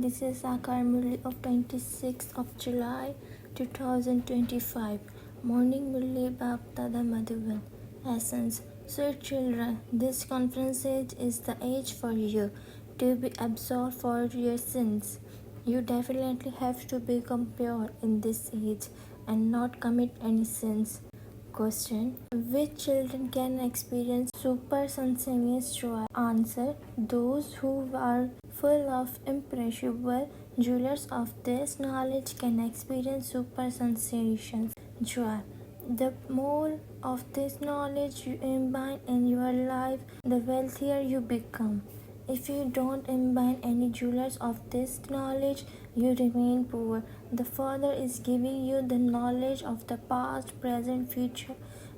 This is English Murli of 26th of July 2025. Morning Murli Baptada Madhuban. Essence. So children, this conference age is the age for you to be absolved for your sins. You definitely have to become pure in this age and not commit any sins. Question. Which children can experience super spontaneous joy? Answer. Those who are full of imperishable jewels of this knowledge can experience super sensations joy. The more of this knowledge you imbibe in your life, the wealthier you become. If you don't imbibe any jewels of this knowledge, you remain poor. The Father is giving you the knowledge of the past, present, future,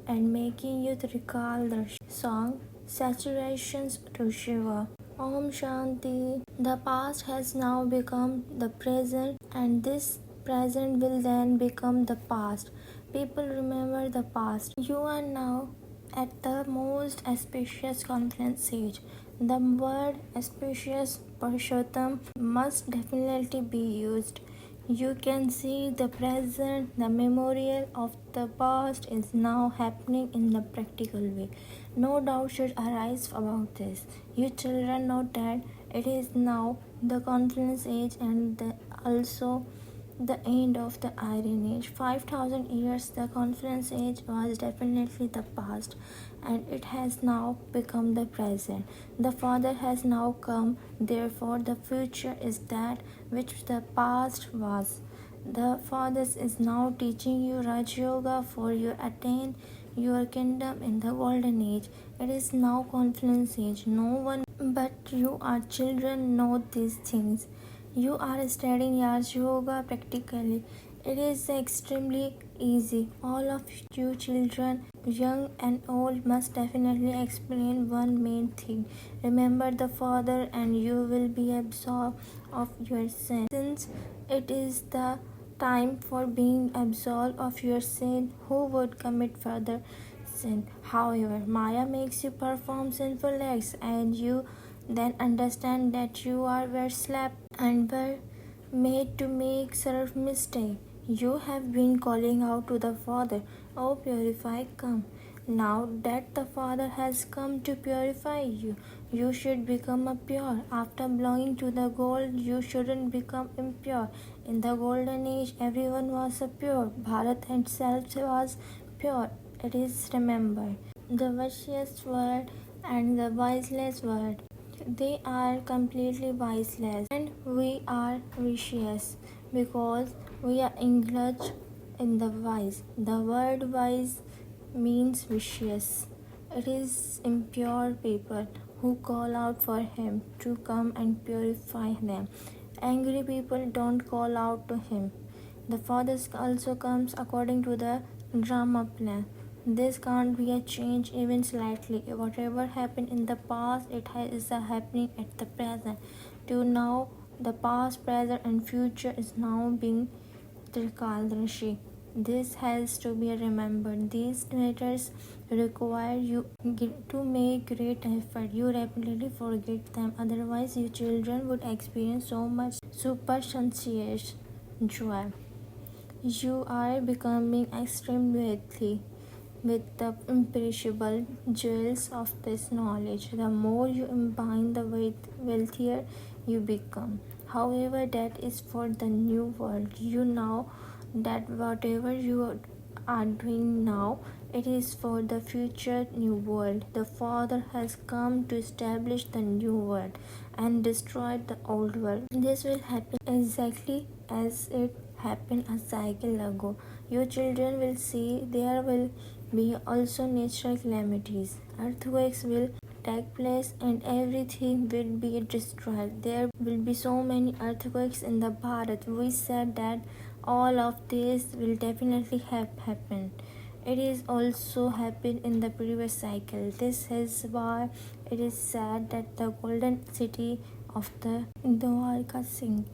and making you recall the song Saturations to Shiva. Om Shanti. The past has now become the present, and this present will then become the past. People remember the past. You are now at the most auspicious conference stage. The word auspicious Purushottam must definitely be used. You can see the present, the memorial of the past is now happening in the practical way. No doubt should arise about this. You children know that it is now the conference age and also the end of the Iron Age. 5,000 years, the conference age was definitely the past, and it has now become the present. The Father has now come, therefore, the future is that which the past was. The Father is now teaching you Raj Yoga for you attain your kingdom in the golden age. It is now conference age. No one but you are children know these things. You are studying Raj Yoga practically. It is extremely easy. All of you children, young and old, must definitely explain one main thing. Remember the Father and you will be absolved of your sins. Since it is the time for being absolved of your sin, who would commit further sin? However, Maya makes you perform sinful acts, and you then understand that you were slapped and were made to make self mistake. You have been calling out to the Father, "Oh, purify, come." Now that the Father has come to purify you, you should become a pure. After belonging to the gold, you shouldn't become impure. In the golden age, everyone was a pure. Bharat itself was pure. It is remembered. The wisest word and the wiseless word. They are completely wiseless, and we are vicious because we are English in the wise. The word wise means vicious. It is impure people who call out for him to come and purify them. Angry people don't call out to him. The Father also comes according to the drama plan. This can't be a change even slightly. Whatever happened in the past, it is happening at the present. To now, the past, present, and future is now being Trikaldrashi. This has to be remembered. These matters require you to make great effort. You rapidly forget them. Otherwise, you children would experience so much superstitious joy. You are becoming extremely wealthy with the imperishable jewels of this knowledge. The more you imbibe, the wealthier you become. However, that is for the new world. You know that whatever you are doing now, it is for the future new world. The Father has come to establish the new world and destroy the old world. This will happen exactly as it happened a cycle ago. Your children will see there will be also natural calamities. Earthquakes will take place and everything will be destroyed. There will be so many earthquakes in the Bharat. We said that all of this will definitely have happened. It is also happened in the previous cycle. This is why it is said that the golden city of the Dwarka Singh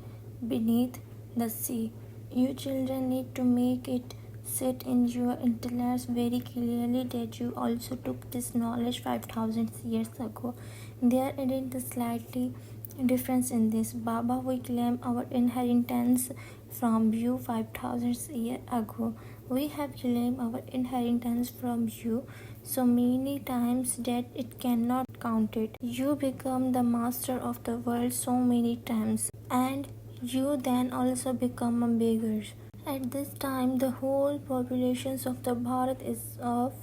beneath the sea. You children need to make it sit in your intellects very clearly that you also took this knowledge 5,000 years ago. There isn't the slightly difference in this. Baba, we claim our inheritance from you 5,000 years ago. We have claimed our inheritance from you so many times that it cannot count it. You become the master of the world so many times, and you then also become a beggar. At this time, the whole population of the Bharat is of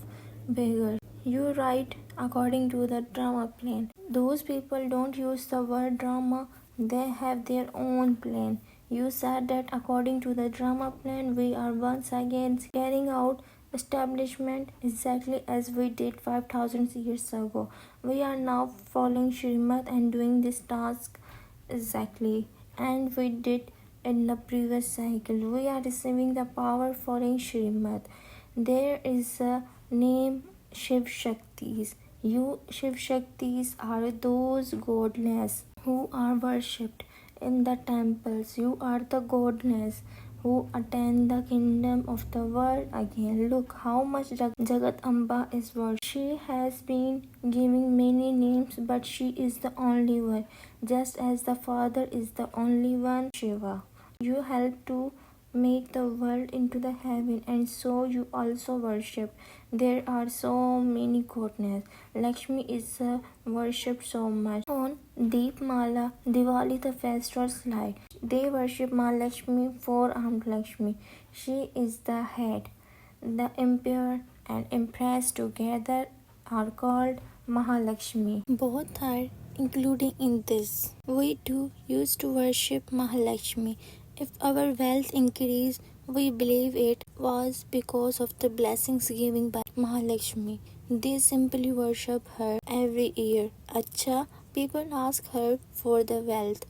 beggars. You write according to the drama plan. Those people don't use the word drama, they have their own plan. You said that according to the drama plan, we are once again carrying out establishment exactly as we did 5,000 years ago. We are now following Srimad and doing this task exactly, and we did in the previous cycle. We are receiving the power following Srimad. There is a name Shiv Shaktis. You Shiv Shaktis are those goddess who are worshipped in the temples. You are the goddess who attend the kingdom of the world again. Look how much Jagat Amba is worshipped. She has been giving many names, but she is the only one, just as the Father is the only one, Shiva. You help to make the world into the heaven, and so you also worship. There are so many goddesses. Lakshmi is worshipped so much. On Deepmala, Diwali the festivals light. They worship Mahalakshmi, four-armed Lakshmi. She is the head. The emperor and empress together are called Mahalakshmi. Both are including in this. We too used to worship Mahalakshmi. If our wealth increased, we believe it was because of the blessings given by Mahalakshmi. They simply worship her every year. Acha, people ask her for the wealth.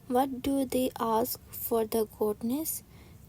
What do they ask for the goddess?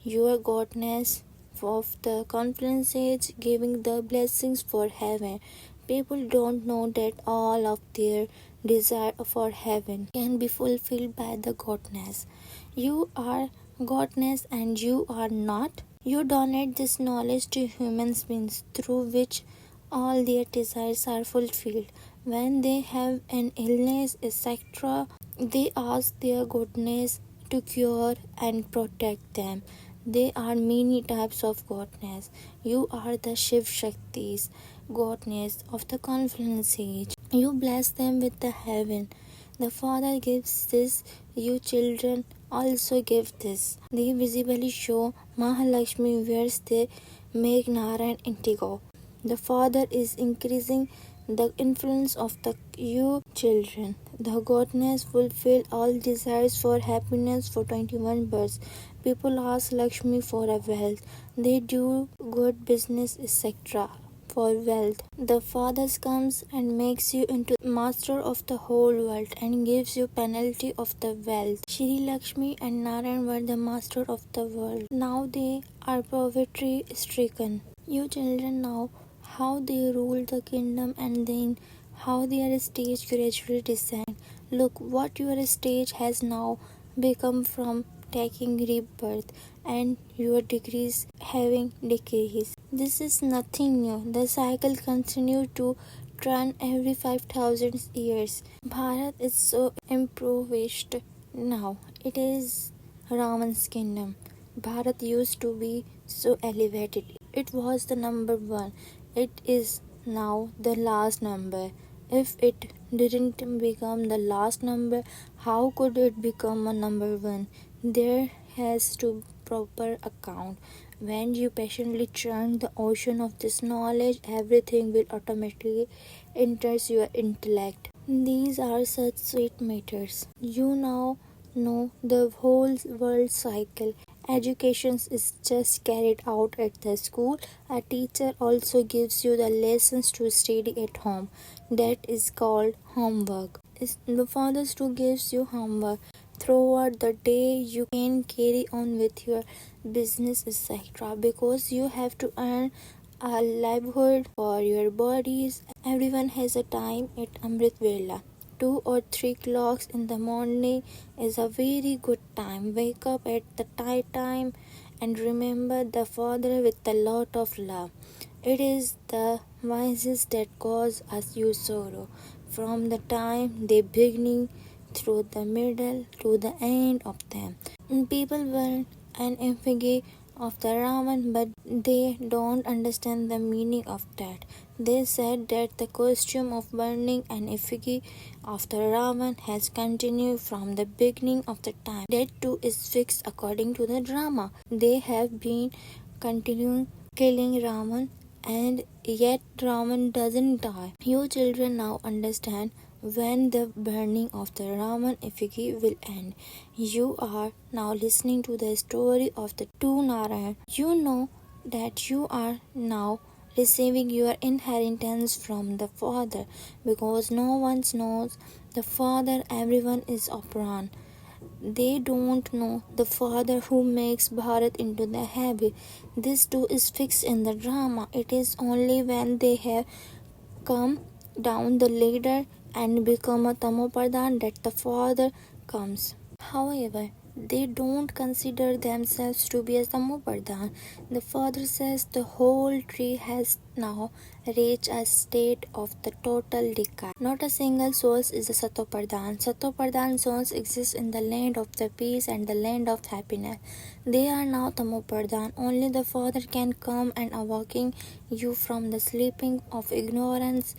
Your goddess of the conferences giving the blessings for heaven. People don't know that all of their desire for heaven can be fulfilled by the goddess. You are goddess and you are not. You donate this knowledge to human beings through which all their desires are fulfilled. When they have an illness, etc., they ask their goddess to cure and protect them. There are many types of goddess. You are the Shiv Shaktis, goddess of the confluence age. You bless them with the heaven. The Father gives this, you children also give this. They visibly show Mahalakshmi wears they make Narayan indigo. The Father is increasing the influence of the you children. The goddess fulfill all desires for happiness for 21 births. People ask Lakshmi for a wealth. They do good business, etc. for wealth. The Father comes and makes you into master of the whole world and gives you penalty of the wealth. Shri Lakshmi and Narayan were the master of the world. Now they are poverty stricken. You children know how they rule the kingdom and then how their stage gradually descend. Look what your stage has now become from taking rebirth and your degrees having decreased. This is nothing new. The cycle continues to turn every 5,000 years. Bharat is so impoverished now. It is Raman's kingdom. Bharat used to be so elevated. It was the number one. It is now the last number. If it didn't become the last number, how could it become a number one? There has to proper account. When you patiently churn the ocean of this knowledge, everything will automatically enter your intellect. These are such sweet matters. You now know the whole world cycle. Education is just carried out at the school. A teacher also gives you the lessons to study at home. That is called homework. The Father too gives you homework. Throughout the day, you can carry on with your business, etc. because you have to earn a livelihood for your bodies. Everyone has a time at Amrit Vela. 2 or 3 clocks in the morning is a very good time. Wake up at the right time and remember the Father with a lot of love. It is the vices that cause us you sorrow. From the time they beginning through the middle to the end of them. And people burn an effigy of the Ravan, but they don't understand the meaning of that. They said that the custom of burning an effigy of the Ravan has continued from the beginning of the time. That too is fixed according to the drama. They have been continuing killing Ravan, and yet Ravan doesn't die. You children now understand when the burning of the Ravan effigy will end. You are now listening to the story of the two Narayan. You know that you are now receiving your inheritance from the Father, because no one knows the Father, everyone is Opran. They don't know the Father who makes Bharat into the heavy. This too is fixed in the drama. It is only when they have come down the ladder and become a Tamopradhan that the Father comes. However, they don't consider themselves to be a Tamopradhan. The Father says the whole tree has now reached a state of the total decay. Not a single soul is a Satopradhan. Satopradhan souls exist in the land of the peace and the land of happiness. They are now Tamopradhan. Only the Father can come and awaken you from the sleeping of ignorance.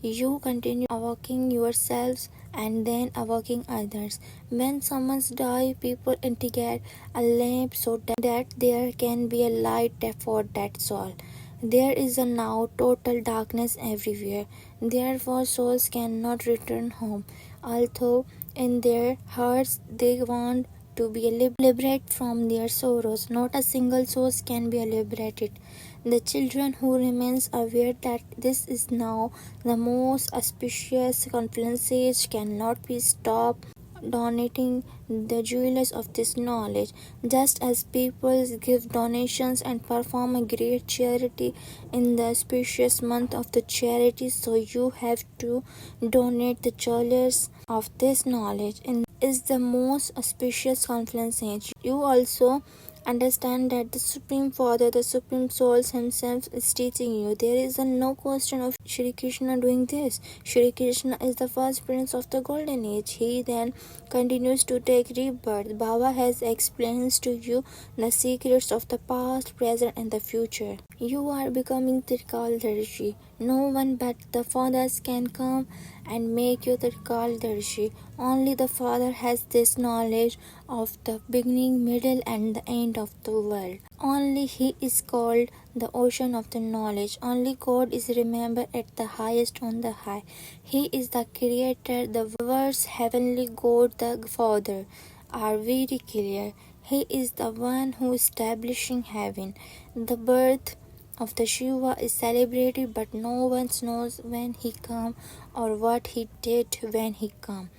You continue awaking yourselves and then awaking others. When someone dies, people indicate a lamp so that there can be a light for that soul. There is a now total darkness everywhere. Therefore, souls cannot return home, although in their hearts they want to be liberated from their sorrows. Not a single soul can be liberated. The children who remains aware that this is now the most auspicious conference cannot be stopped donating the jewels of this knowledge. Just as people give donations and perform a great charity in the auspicious month of the charity, so you have to donate the jewels of this knowledge in is the most auspicious conference age. You also understand that the Supreme Father, the Supreme Soul himself is teaching you. There is no question of Shri Krishna doing this. Shri Krishna is the first prince of the golden age. He then continues to take rebirth. Baba has explained to you the secrets of the past, present and the future. You are becoming Trikaldarshi. No one but the fathers can come and make you Trikaldarshi. Only the Father has this knowledge of the beginning, middle and the end of the world. Only He is called the ocean of the knowledge. Only God is remembered at the highest on the high. He is the creator. The words heavenly God the Father are very clear. He is the one who is establishing heaven. The birth of the Shiva is celebrated, but no one knows when he came or what he did when he came.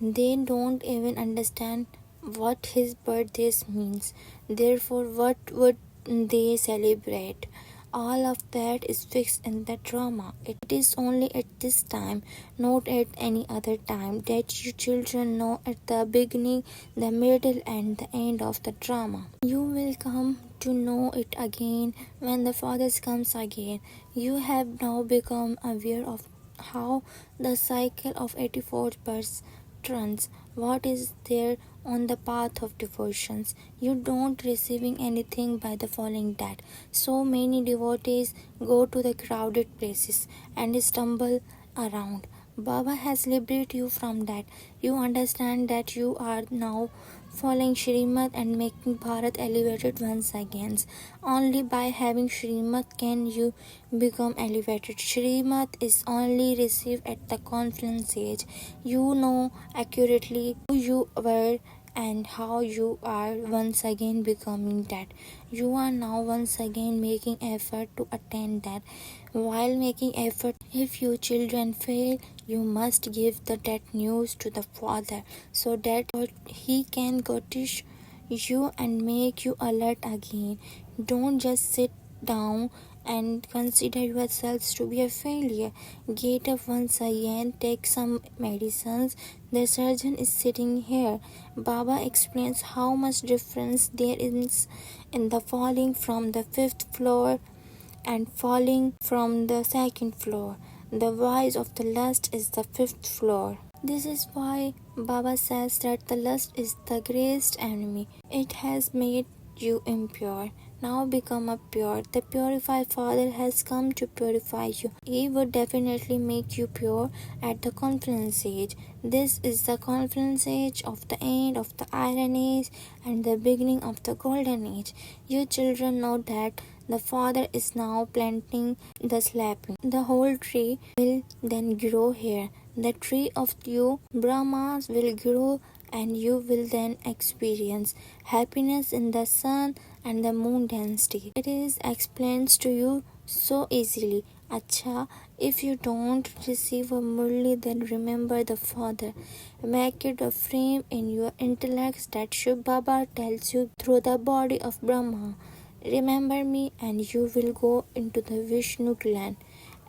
They don't even understand what his birthday means. Therefore, what would they celebrate? All of that is fixed in the drama. It is only at this time, not at any other time, that you children know at the beginning, the middle, and the end of the drama. You will come to know it again when the Father comes again. You have now become aware of how the cycle of 84 births runs. What is there on the path of devotions? You don't receiving anything by the following that. So many devotees go to the crowded places and stumble around. Baba has liberated you from that. You understand that you are now following Shrimad and making Bharat elevated once again. Only by having Shrimad can you become elevated. Shrimad is only received at the conference age. You know accurately who you were and how you are once again becoming that. You are now once again making effort to attain that. While making effort, if you children fail, you must give that news to the Father so that he can teach you and make you alert again. Don't just sit down and consider yourselves to be a failure. Get up once again, take some medicines. The surgeon is sitting here. Baba explains how much difference there is in the falling from the 5th floor and falling from the 2nd floor. The vice of the lust is the 5th floor. This is why Baba says that the lust is the greatest enemy. It has made you impure. Now become a pure. The purified Father has come to purify you. He would definitely make you pure at the confluence age. This is the confluence age of the end of the Iron Age and the beginning of the Golden Age. You children know that the Father is now planting the sapling. The whole tree will then grow here. The tree of you Brahmas will grow and you will then experience happiness in the sun and the moon density. It is explained to you so easily. Acha, if you don't receive a murli, then remember the Father. Make it a frame in your intellect that Shivbaba tells you through the body of Brahma. Remember me and you will go into the Vishnu clan.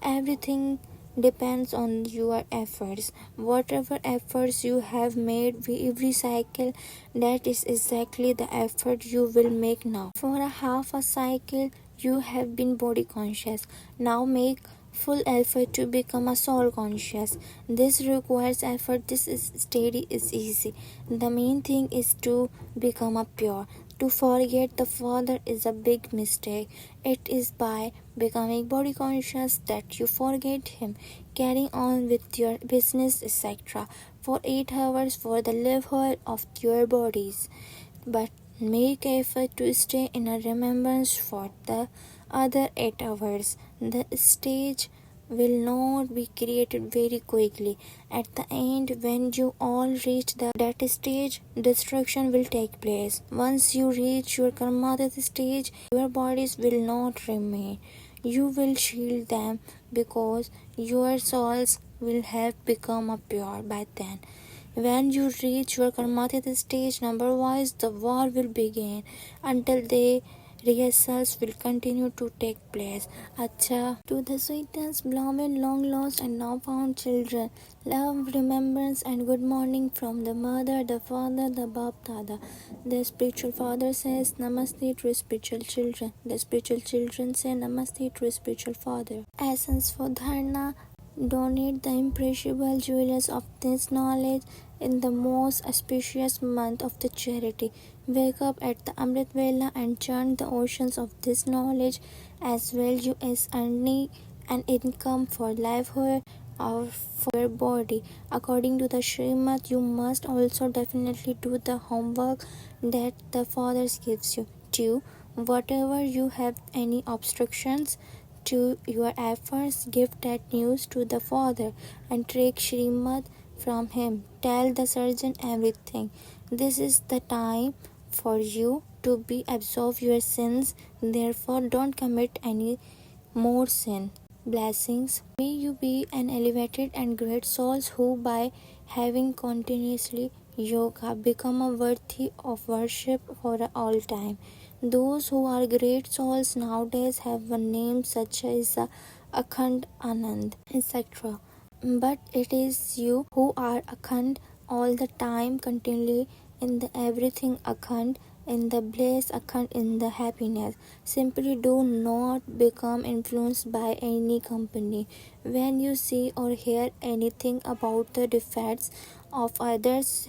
Everything depends on your efforts. Whatever efforts you have made every cycle, that is exactly the effort you will make now. For a half a cycle, you have been body conscious. Now make full effort to become a soul conscious. This requires effort. This is steady is easy. The main thing is to become a pure. To forget the Father is a big mistake. It is by becoming body conscious that you forget Him. Carrying on with your business, etc. for 8 hours for the livelihood of your bodies. But make effort to stay in a remembrance for the other 8 hours. The stage will not be created very quickly. At the end, when you all reach that stage, destruction will take place. Once you reach your karmatit stage, your bodies will not remain. You will shield them because your souls will have become pure by then. When you reach your karmatit stage, number-wise, the war will begin until the rehearsals will continue to take place. Acha, to the sweetest, beloved, long lost and now found children, love, remembrance, and good morning from the mother, the father, the Bap Dada. The spiritual father says Namaste to spiritual children. The spiritual children say Namaste to spiritual father. Essence for Dharna. Donate the imperishable jewels of this knowledge in the most auspicious month of the charity. Wake up at the Amrit Vela and churn the oceans of this knowledge as well you as earning an income for livelihood or for your body. According to the Srimad, you must also definitely do the homework that the Father gives you. 2. Whatever you have any obstructions to your efforts, give that news to the Father and take Srimad from him. Tell the surgeon everything. This is the time for you to be absolve your sins. Therefore, don't commit any more sin. Blessings. May you be an elevated and great souls who, by having continuously yoga, become a worthy of worship for all time. Those who are great souls nowadays have a name such as Akhand Anand, etc. But it is you who are Akhand all the time, continually in the everything Akhand, in the bliss Akhand, in the happiness. Simply do not become influenced by any company. When you see or hear anything about the defects of others,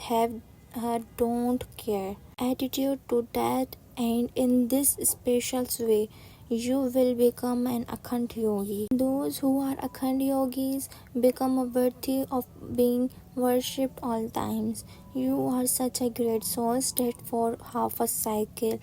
don't care. Attitude to that, and in this special way, you will become an Akhand Yogi. Those who are Akhand Yogis become worthy of being worshipped all times. You are such a great soul that for half a cycle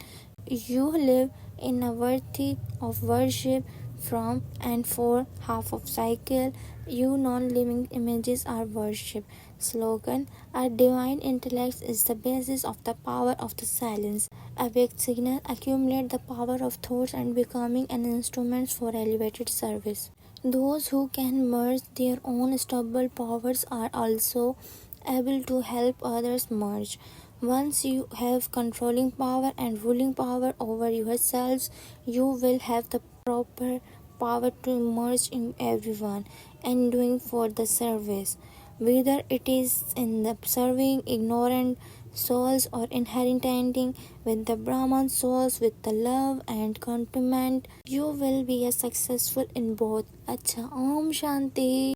you live in a worthy of worship from, and for half of cycle you non-living images are worshipped. Slogan: our divine intellect is the basis of the power of the silence. Awake signal accumulate the power of thoughts and becoming an instrument for elevated service. Those who can merge their own stubble powers are also able to help others merge. Once you have controlling power and ruling power over yourselves, you will have the proper power to merge in everyone and doing for the service. Whether it is in the serving ignorant souls or inheriting with the Brahman souls with the love and contentment, you will be a successful in both. Acha, Om Shanti.